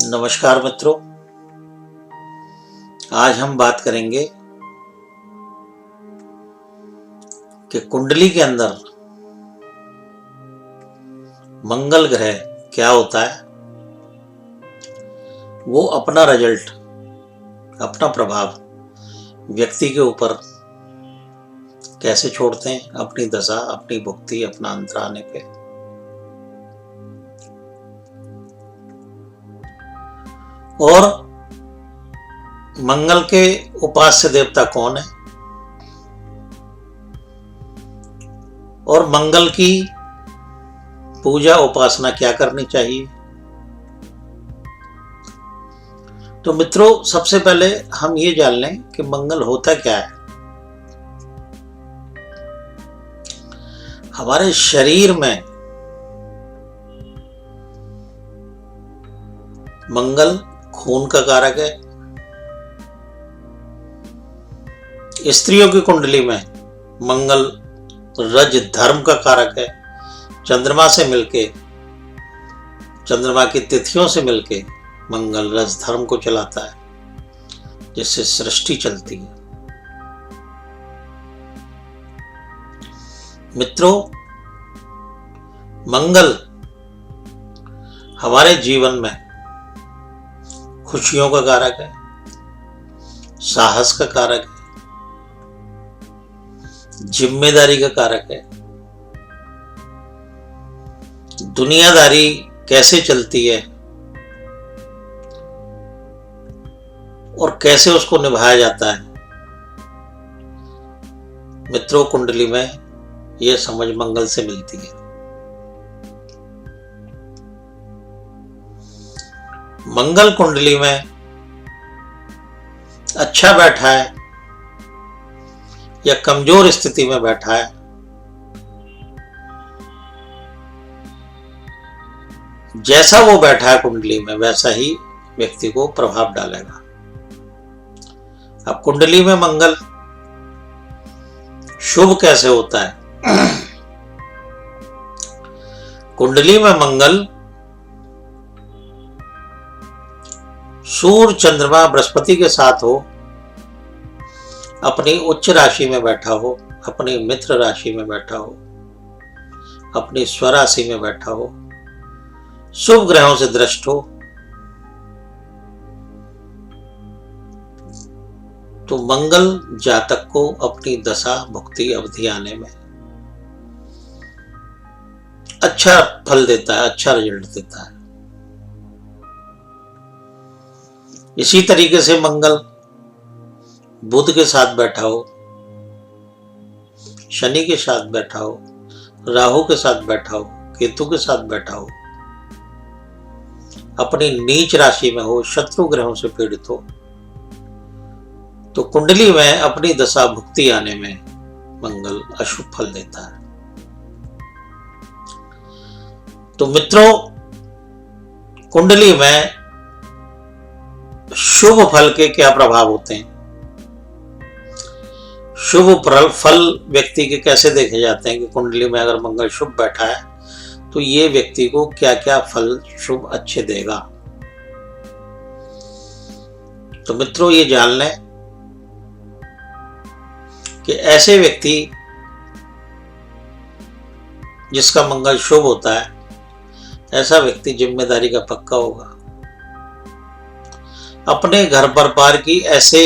नमस्कार मित्रों, आज हम बात करेंगे कि कुंडली के अंदर मंगल ग्रह क्या होता है, वो अपना रिजल्ट, अपना प्रभाव व्यक्ति के ऊपर कैसे छोड़ते हैं अपनी दशा, अपनी भुक्ति, अपना अंतर आने पे। और मंगल के उपास्य देवता कौन है और मंगल की पूजा उपासना क्या करनी चाहिए। तो मित्रों, सबसे पहले हम ये जान लें कि मंगल होता क्या है। हमारे शरीर में मंगल खून का कारक है। स्त्रियों की कुंडली में मंगल रज धर्म का कारक है। चंद्रमा से मिलके, चंद्रमा की तिथियों से मिलके मंगल रज धर्म को चलाता है, जिससे सृष्टि चलती है। मित्रों, मंगल हमारे जीवन में खुशियों का कारक है, साहस का कारक है, जिम्मेदारी का कारक है। दुनियादारी कैसे चलती है और कैसे उसको निभाया जाता है, मित्रों कुंडली में यह समझ मंगल से मिलती है। मंगल कुंडली में अच्छा बैठा है या कमजोर स्थिति में बैठा है, जैसा वो बैठा है कुंडली में, वैसा ही व्यक्ति को प्रभाव डालेगा। अब कुंडली में मंगल शुभ कैसे होता है? कुंडली में मंगल सूर्य, चंद्रमा, बृहस्पति के साथ हो, अपनी उच्च राशि में बैठा हो, अपनी मित्र राशि में बैठा हो, अपनी स्वराशि में बैठा हो, शुभ ग्रहों से दृष्ट हो, तो मंगल जातक को अपनी दशा भुक्ति अवधि आने में अच्छा फल देता है, अच्छा रिजल्ट देता है। इसी तरीके से मंगल बुध के साथ बैठा हो, शनि के साथ बैठा हो, राहु के साथ बैठा हो, केतु के साथ बैठा हो, अपनी नीच राशि में हो, शत्रु ग्रहों से पीड़ित हो, तो कुंडली में अपनी दशा भुक्ति आने में मंगल अशुभ फल देता है। तो मित्रों, कुंडली में शुभ फल के क्या प्रभाव होते हैं, शुभ फल व्यक्ति के कैसे देखे जाते हैं कि कुंडली में अगर मंगल शुभ बैठा है तो ये व्यक्ति को क्या क्या फल शुभ अच्छे देगा। तो मित्रों, ये जान लें कि ऐसे व्यक्ति जिसका मंगल शुभ होता है, ऐसा व्यक्ति जिम्मेदारी का पक्का होगा। अपने घर परिवार की ऐसे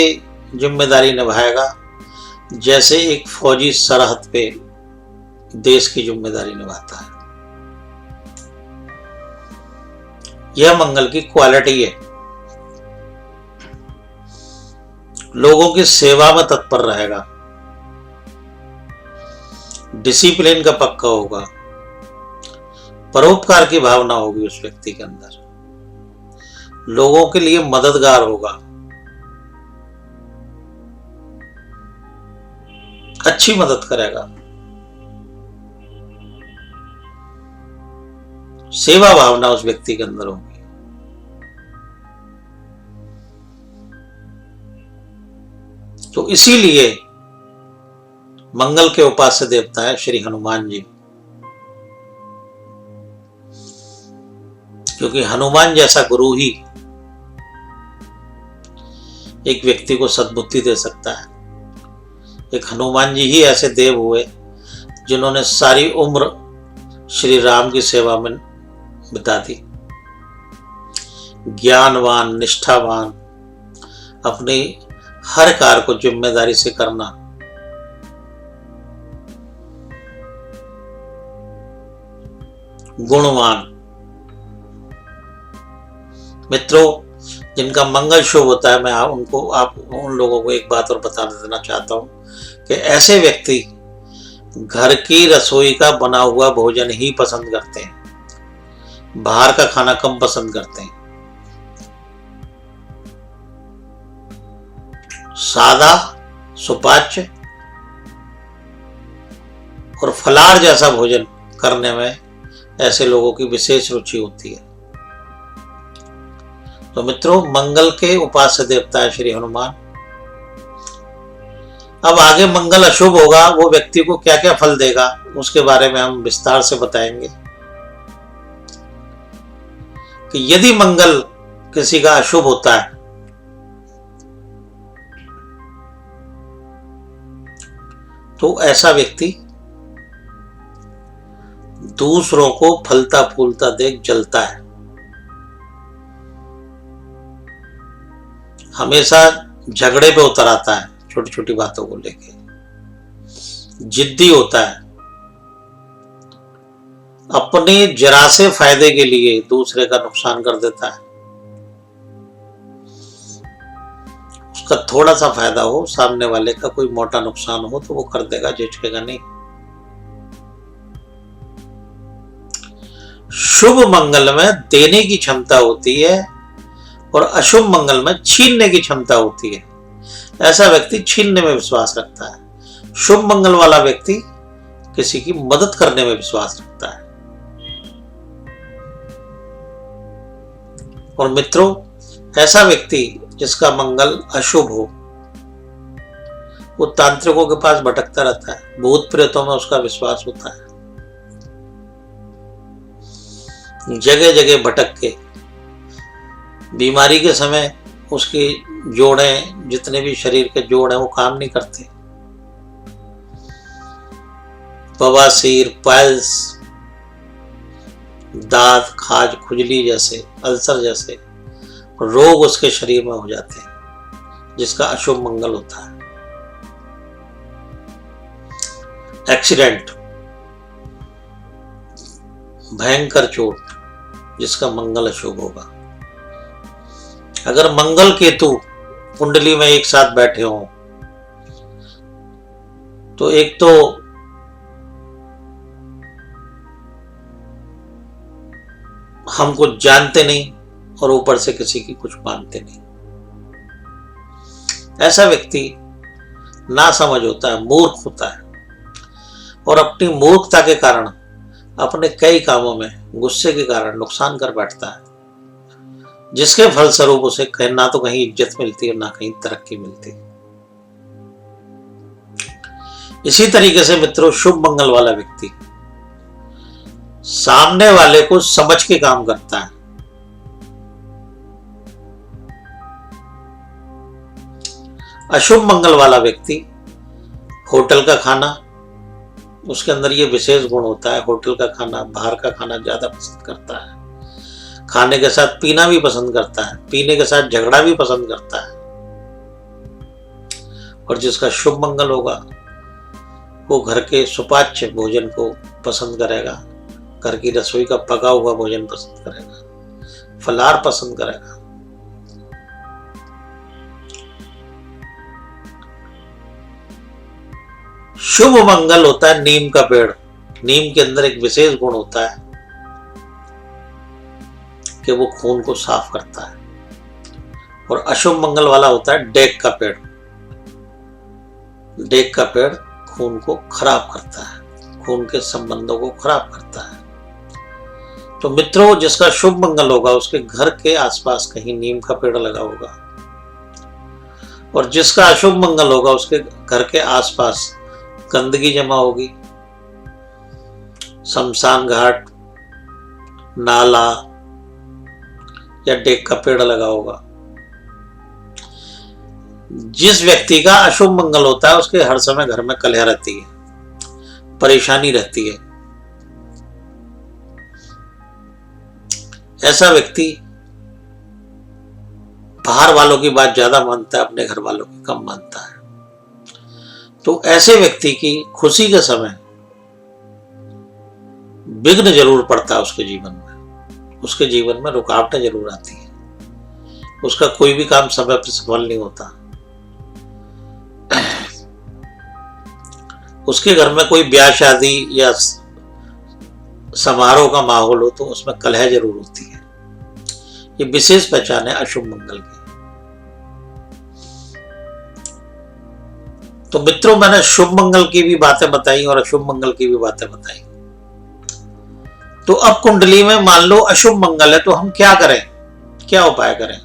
जिम्मेदारी निभाएगा जैसे एक फौजी सरहद पे देश की जिम्मेदारी निभाता है। यह मंगल की क्वालिटी है। लोगों की सेवा में तत्पर रहेगा, डिसिप्लिन का पक्का होगा, परोपकार की भावना होगी उस व्यक्ति के अंदर, लोगों के लिए मददगार होगा, अच्छी मदद करेगा, सेवा भावना उस व्यक्ति के अंदर होगी। तो इसीलिए मंगल के उपास्य देवता है श्री हनुमान जी। क्योंकि हनुमान जैसा गुरु ही एक व्यक्ति को सद्बुद्धि दे सकता है। एक हनुमान जी ही ऐसे देव हुए जिन्होंने सारी उम्र श्री राम की सेवा में बिता दी। ज्ञानवान, निष्ठावान, अपनी हर कार्य को जिम्मेदारी से करना, गुणवान। मित्रों, जिनका मंगल शुभ होता है, मैं आप उन लोगों को एक बात और बता देना चाहता हूं कि ऐसे व्यक्ति घर की रसोई का बना हुआ भोजन ही पसंद करते हैं, बाहर का खाना कम पसंद करते हैं। सादा, सुपाच्य और फलाहार जैसा भोजन करने में ऐसे लोगों की विशेष रुचि होती है। तो मित्रों, मंगल के उपास्य देवता है श्री हनुमान। अब आगे मंगल अशुभ होगा, वो व्यक्ति को क्या क्या फल देगा उसके बारे में हम विस्तार से बताएंगे कि यदि मंगल किसी का अशुभ होता है तो ऐसा व्यक्ति दूसरों को फलता फूलता देख जलता है, हमेशा झगड़े पे उतर आता है, छोटी छोटी बातों को लेके जिद्दी होता है, अपने जरा से फायदे के लिए दूसरे का नुकसान कर देता है। उसका थोड़ा सा फायदा हो, सामने वाले का कोई मोटा नुकसान हो तो वो कर देगा, झिझकेगा नहीं। शुभ मंगल में देने की क्षमता होती है और अशुभ मंगल में छीनने की क्षमता होती है। ऐसा व्यक्ति छीनने में विश्वास रखता है। शुभ मंगल वाला व्यक्ति किसी की मदद करने में विश्वास रखता है। और मित्रों, ऐसा व्यक्ति जिसका मंगल अशुभ हो वो तांत्रिकों के पास भटकता रहता है, भूत प्रेतों में उसका विश्वास होता है, जगह जगह भटक के बीमारी के समय उसकी जोड़ें, जितने भी शरीर के जोड़ हैं वो काम नहीं करते। बवासीर, पाइल्स, दांत, खाज, खुजली जैसे, अल्सर जैसे रोग उसके शरीर में हो जाते हैं, जिसका अशुभ मंगल होता है। एक्सीडेंट, भयंकर चोट, जिसका मंगल अशुभ होगा। अगर मंगल केतु कुंडली में एक साथ बैठे हों तो एक तो हमको जानते नहीं और ऊपर से किसी की कुछ मानते नहीं। ऐसा व्यक्ति ना समझ होता है, मूर्ख होता है और अपनी मूर्खता के कारण अपने कई कामों में गुस्से के कारण नुकसान कर बैठता है, जिसके फलस्वरूप उसे ना तो कहीं इज्जत मिलती है ना कहीं तरक्की मिलती। इसी तरीके से मित्रों, शुभ मंगल वाला व्यक्ति सामने वाले को समझ के काम करता है। अशुभ मंगल वाला व्यक्ति होटल का खाना, उसके अंदर ये विशेष गुण होता है, होटल का खाना, बाहर का खाना ज्यादा पसंद करता है। खाने के साथ पीना भी पसंद करता है, पीने के साथ झगड़ा भी पसंद करता है। और जिसका शुभ मंगल होगा वो घर के सुपाच्य भोजन को पसंद करेगा, घर की रसोई का पका हुआ भोजन पसंद करेगा, फलाहार पसंद करेगा। शुभ मंगल होता है नीम का पेड़। नीम के अंदर एक विशेष गुण होता है कि वो खून को साफ करता है। और अशुभ मंगल वाला होता है डेक का पेड़। डेक का पेड़ खून को खराब करता है, खून के संबंधों को खराब करता है। तो मित्रों, जिसका शुभ मंगल होगा उसके घर के आसपास कहीं नीम का पेड़ लगा होगा, और जिसका अशुभ मंगल होगा उसके घर के आसपास गंदगी जमा होगी, शमशान घाट, नाला या डेक का पेड़ लगा होगा। जिस व्यक्ति का अशुभ मंगल होता है उसके हर समय घर में कलह रहती है, परेशानी रहती है। ऐसा व्यक्ति बाहर वालों की बात ज्यादा मानता है, अपने घर वालों की कम मानता है। तो ऐसे व्यक्ति की खुशी के समय विघ्न जरूर पड़ता है उसके जीवन में, उसके जीवन में रुकावटें जरूर आती है, उसका कोई भी काम समय पर सफल नहीं होता। उसके घर में कोई ब्याह शादी या समारोह का माहौल हो तो उसमें कलह जरूर होती है। ये विशेष पहचान है अशुभ मंगल की। तो मित्रों, मैंने शुभ मंगल की भी बातें बताई और अशुभ मंगल की भी बातें बताई। तो अब कुंडली में मान लो अशुभ मंगल है तो हम क्या करें, क्या उपाय करें?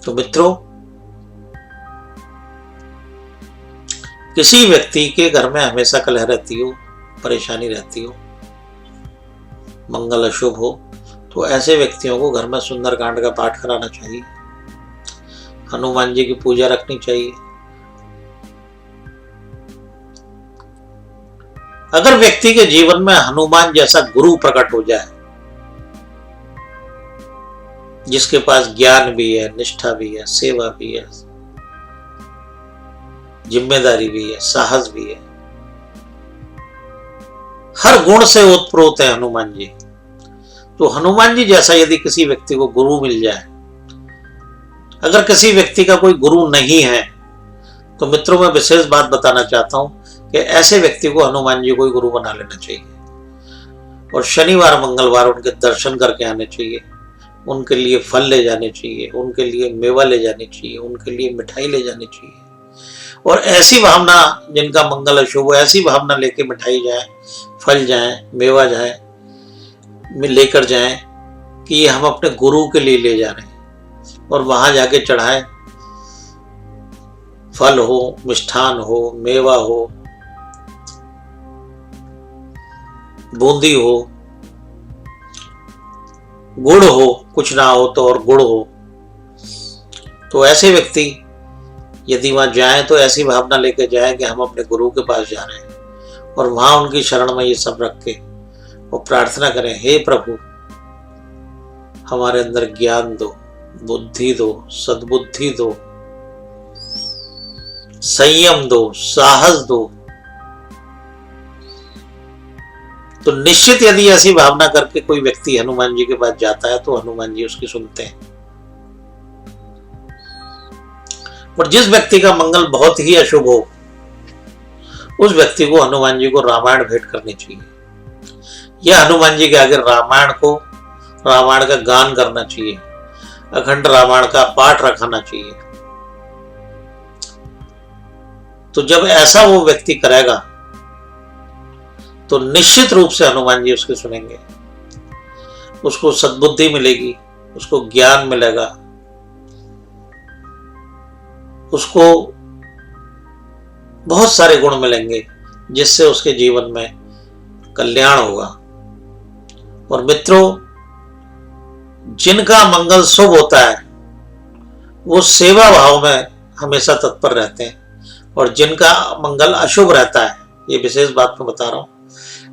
तो मित्रों, किसी व्यक्ति के घर में हमेशा कलह रहती हो, परेशानी रहती हो, मंगल अशुभ हो, तो ऐसे व्यक्तियों को घर में सुंदरकांड का पाठ कराना चाहिए, हनुमान जी की पूजा रखनी चाहिए। अगर व्यक्ति के जीवन में हनुमान जैसा गुरु प्रकट हो जाए, जिसके पास ज्ञान भी है, निष्ठा भी है, सेवा भी है, जिम्मेदारी भी है, साहस भी है, हर गुण से ओतप्रोत है हनुमान जी, तो हनुमान जी जैसा यदि किसी व्यक्ति को गुरु मिल जाए, अगर किसी व्यक्ति का कोई गुरु नहीं है तो मित्रों, मैं विशेष बात बताना चाहता हूं कि ऐसे व्यक्ति को हनुमान जी को ही गुरु बना लेना चाहिए और शनिवार मंगलवार उनके दर्शन करके आने चाहिए, उनके लिए फल ले जाने चाहिए, उनके लिए मेवा ले जानी चाहिए, उनके लिए मिठाई ले जानी चाहिए। और ऐसी भावना, जिनका मंगल अशुभ हो, ऐसी भावना लेके मिठाई जाए, फल जाए, मेवा जाए, लेकर जाए कि ये हम अपने गुरु के लिए ले जा रहे हैं, और वहां जाके चढ़ाए, फल हो, मिष्ठान हो, मेवा हो, बूंदी हो, गुड़ हो, कुछ ना हो तो और गुड़ हो। तो ऐसे व्यक्ति यदि वहां जाएं तो ऐसी भावना लेकर जाएं कि हम अपने गुरु के पास जा रहे हैं, और वहां उनकी शरण में ये सब रख के और प्रार्थना करें, हे प्रभु हमारे अंदर ज्ञान दो, बुद्धि दो, सद्बुद्धि दो, संयम दो, साहस दो। तो निश्चित यदि ऐसी भावना करके कोई व्यक्ति हनुमान जी के पास जाता है तो हनुमान जी उसकी सुनते हैं। और जिस व्यक्ति का मंगल बहुत ही अशुभ हो, उस व्यक्ति को हनुमान जी को रामायण भेंट करनी चाहिए, या हनुमान जी के आगे रामायण का गान करना चाहिए, अखंड रामायण का पाठ रखाना चाहिए। तो जब ऐसा वो व्यक्ति करेगा तो निश्चित रूप से हनुमान जी उसके सुनेंगे, उसको सद्बुद्धि मिलेगी, उसको ज्ञान मिलेगा, उसको बहुत सारे गुण मिलेंगे जिससे उसके जीवन में कल्याण होगा। और मित्रों, जिनका मंगल शुभ होता है वो सेवा भाव में हमेशा तत्पर रहते हैं, और जिनका मंगल अशुभ रहता है, ये विशेष बात मैं बता रहा हूं,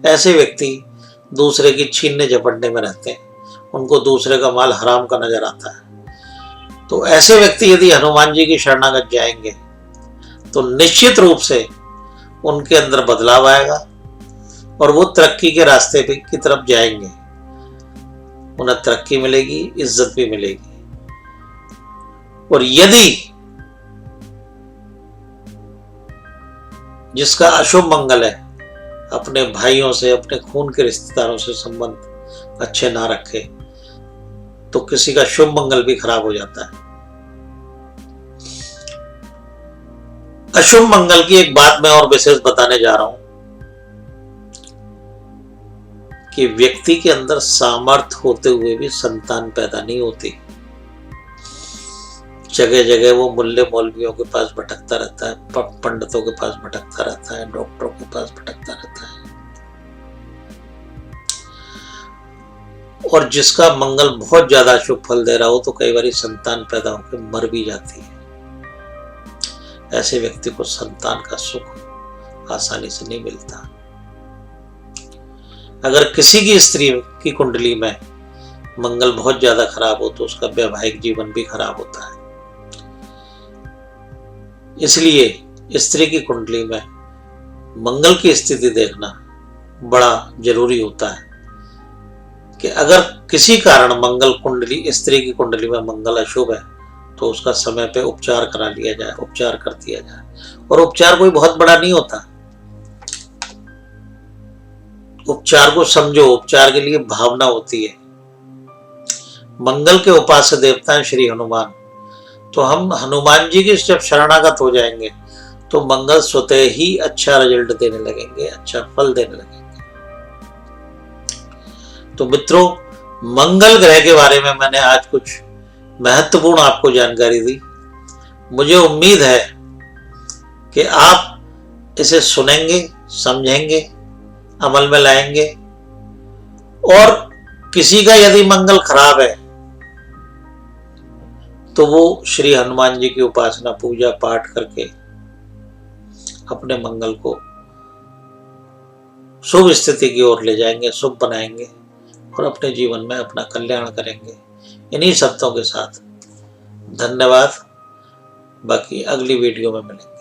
ऐसे व्यक्ति दूसरे की छीनने झपटने में रहते हैं, उनको दूसरे का माल हराम का नजर आता है। तो ऐसे व्यक्ति यदि हनुमान जी की शरणागत जाएंगे तो निश्चित रूप से उनके अंदर बदलाव आएगा और वो तरक्की के रास्ते पे की तरफ जाएंगे, उन्हें तरक्की मिलेगी, इज्जत भी मिलेगी। और यदि जिसका अशुभ मंगल है अपने भाइयों से, अपने खून के रिश्तेदारों से संबंध अच्छे ना रखे तो किसी का शुभ मंगल भी खराब हो जाता है। अशुभ मंगल की एक बात मैं और विशेष बताने जा रहा हूं कि व्यक्ति के अंदर सामर्थ्य होते हुए भी संतान पैदा नहीं होती। जगह जगह वो मुल्ले मौलवियों के पास भटकता रहता है, पंडितों के पास भटकता रहता है, डॉक्टरों के पास भटकता रहता है। और जिसका मंगल बहुत ज्यादा शुभ फल दे रहा हो तो कई बार संतान पैदा होकर मर भी जाती है। ऐसे व्यक्ति को संतान का सुख आसानी से नहीं मिलता। अगर किसी की स्त्री की कुंडली में मंगल बहुत ज्यादा खराब हो तो उसका वैवाहिक जीवन भी खराब होता है। इसलिए स्त्री की कुंडली में मंगल की स्थिति देखना बड़ा जरूरी होता है कि अगर किसी कारण मंगल कुंडली, स्त्री की कुंडली में मंगल अशुभ है तो उसका समय पे उपचार करा लिया जाए, उपचार कर दिया जाए। और उपचार कोई बहुत बड़ा नहीं होता। उपचार को समझो, उपचार के लिए भावना होती है। मंगल के उपास्य देवता हैं श्री हनुमान, तो हम हनुमान जी के जब शरणागत हो जाएंगे तो मंगल स्वतः ही अच्छा रिजल्ट देने लगेंगे, अच्छा फल देने लगेंगे। तो मित्रों, मंगल ग्रह के बारे में मैंने आज कुछ महत्वपूर्ण आपको जानकारी दी। मुझे उम्मीद है कि आप इसे सुनेंगे, समझेंगे, अमल में लाएंगे। और किसी का यदि मंगल खराब है तो वो श्री हनुमान जी की उपासना, पूजा पाठ करके अपने मंगल को शुभ स्थिति की ओर ले जाएंगे, शुभ बनाएंगे और अपने जीवन में अपना कल्याण करेंगे। इन्हीं शब्दों के साथ धन्यवाद। बाकी अगली वीडियो में मिलेंगे।